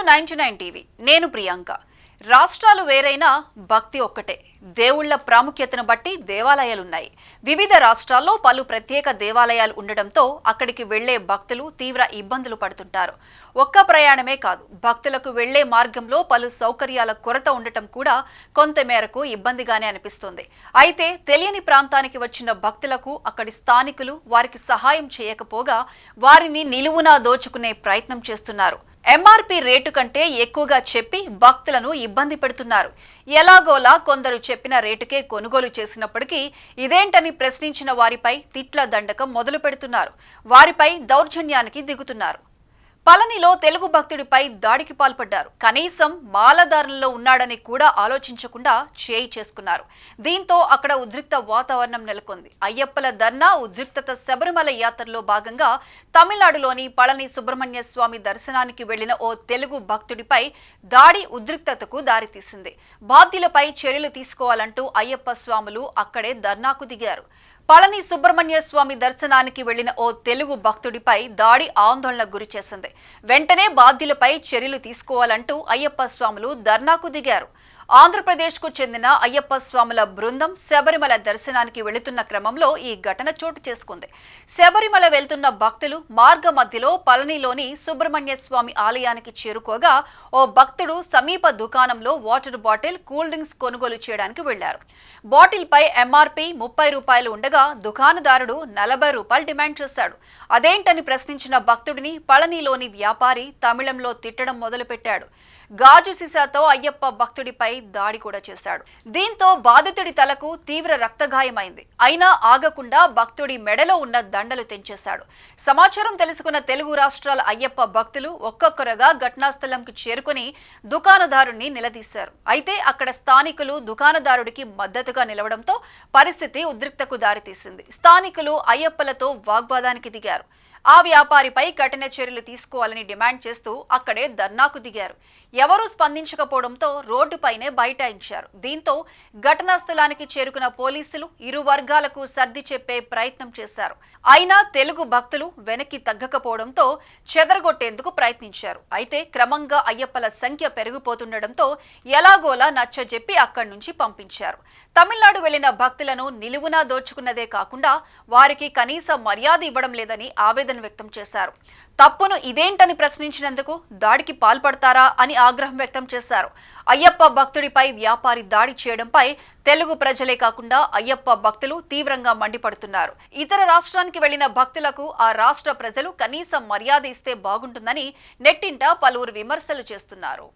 99 TV నేను ప్రియాంక. రాష్ట్రాలు వేరైనా భక్తి ఒక్కటే. దేవుళ్ల ప్రాముఖ్యతను బట్టి దేవాలయాలున్నాయి. వివిధ రాష్ట్రాల్లో పలు ప్రత్యేక దేవాలయాలు ఉండడంతో అక్కడికి వెళ్లే భక్తులు తీవ్ర ఇబ్బందులు పడుతుంటారు. ఒక్క ప్రయాణమే కాదు, భక్తులకు వెళ్లే మార్గంలో పలు సౌకర్యాల కొరత ఉండటం కూడా కొంతమేరకు ఇబ్బందిగానే అనిపిస్తుంది. అయితే తెలియని ప్రాంతానికి వచ్చిన భక్తులకు అక్కడి స్థానికులు వారికి సహాయం చేయకపోగా వారిని నిలువునా దోచుకునే ప్రయత్నం చేస్తున్నారు. ఎంఆర్పీ రేటు కంటే ఎక్కువగా చెప్పి భక్తులను ఇబ్బంది పెడుతున్నారు. ఎలాగోలా కొందరు చెప్పిన రేటుకే కొనుగోలు చేసినప్పటికీ ఇదేంటని ప్రశ్నించిన వారిపై తిట్ల దండకం మొదలు పెడుతున్నారు. వారిపై దౌర్జన్యానికి దిగుతున్నారు. పళనిలో తెలుగు భక్తుడిపై దాడికి పాల్పడ్డారు. కనీసం మాలధారణలో ఉన్నాడని కూడా ఆలోచించకుండా చేయి చేసుకున్నారు. దీంతో అక్కడ ఉద్రిక్త వాతావరణం నెలకొంది. అయ్యప్పల ధర్నా ఉద్రిక్తత శబరిమల యాత్రలో భాగంగా తమిళనాడులోని పళని సుబ్రహ్మణ్య స్వామి దర్శనానికి వెళ్లిన ఓ తెలుగు భక్తుడిపై దాడి ఉద్రిక్తతకు దారితీసింది. బాధ్యులపై చర్యలు తీసుకోవాలంటూ అయ్యప్ప స్వాములు అక్కడే ధర్నాకు దిగారు. పళని సుబ్రహ్మణ్య స్వామి దర్శనానికి వెళ్లిన ఓ తెలుగు భక్తుడిపై దాడి ఆందోళనకు గురిచేసింది. వెంటనే బాధ్యులపై చర్యలు తీసుకోవాలంటూ అయ్యప్ప స్వాములు ధర్నాకు దిగారు. ఆంధ్రప్రదేశ్కు చెందిన అయ్యప్ప స్వాముల బృందం శబరిమల దర్శనానికి వెళుతున్న క్రమంలో ఈ ఘటన చోటు చేసుకుంది. శబరిమల వెళ్తున్న భక్తులు మార్గ మధ్యలో పళనిలోని సుబ్రహ్మణ్య స్వామి ఆలయానికి చేరుకోగా ఓ భక్తుడు సమీప దుకాణంలో వాటర్ బాటిల్, కూల్ డ్రింక్స్ కొనుగోలు చేయడానికి వెళ్లారు. బాటిల్ పై ఎంఆర్పీ 30 రూపాయలు ఉండగా దుకాణదారుడు 40 రూపాయలు డిమాండ్ చేశాడు. అదేంటని ప్రశ్నించిన భక్తుడిని పళనిలోని వ్యాపారి తమిళంలో తిట్టడం మొదలుపెట్టాడు. గాజు సీసాతో అయ్యప్ప భక్తుడిపై దాడి కూడా చేశాడు. దీంతో బాధితుడి తలకు తీవ్ర రక్తగాయమైంది. అయినా ఆగకుండా భక్తుడి మెడలో ఉన్న దండలు తెంచేశాడు. సమాచారం తెలుసుకున్న తెలుగు రాష్ట్రాల అయ్యప్ప భక్తులు ఒక్కొక్కరుగా ఘటనా స్థలంకు చేరుకుని దుకాణదారుణ్ణి నిలదీశారు. అయితే అక్కడ స్థానికులు దుకాణదారుడికి మద్దతుగా నిలవడంతో పరిస్థితి ఉద్రిక్తకు దారితీసింది. స్థానికులు అయ్యప్పలతో వాగ్వాదానికి దిగారు. ఆ వ్యాపారిపై కఠిన చర్యలు తీసుకోవాలని డిమాండ్ చేస్తూ అక్కడే ధర్నాకు దిగారు. ఎవరూ స్పందించకపోవడంతో రోడ్డుపైనే బైఠాయించారు. దీంతో ఘటనా స్థలానికి చేరుకున్న పోలీసులు ఇరు వర్గాలకు సర్ది చెప్పే ప్రయత్నం చేశారు. అయినా తెలుగు భక్తులు వెనక్కి తగ్గకపోవడంతో చెదరగొట్టేందుకు ప్రయత్నించారు. అయితే క్రమంగా అయ్యప్పల సంఖ్య పెరిగిపోతుండటంతో ఎలాగోలా నచ్చజెప్పి అక్కడి నుంచి పంపించారు. తమిళనాడు వెళ్లిన భక్తులను నిలువునా దోచుకున్నదే కాకుండా వారికి కనీస మర్యాద ఇవ్వడం లేదని ఆవేదన వ్యక్తం చేశారు. తప్పును ఇదేంటని ప్రశ్నించినందుకు దాడికి పాల్పడతారా అని ఆగ్రహం వ్యక్తం చేశారు. అయ్యప్ప భక్తుడిపై వ్యాపారి దాడి చేయడంపై తెలుగు ప్రజలే కాకుండా అయ్యప్ప భక్తులు తీవ్రంగా మండిపడుతున్నారు. ఇతర రాష్ట్రానికి వెళ్లిన భక్తులకు ఆ రాష్ట్ర ప్రజలు కనీసం మర్యాద ఇస్తే బాగుంటుందని నెట్టింట పలువురు విమర్శలు చేస్తున్నారు.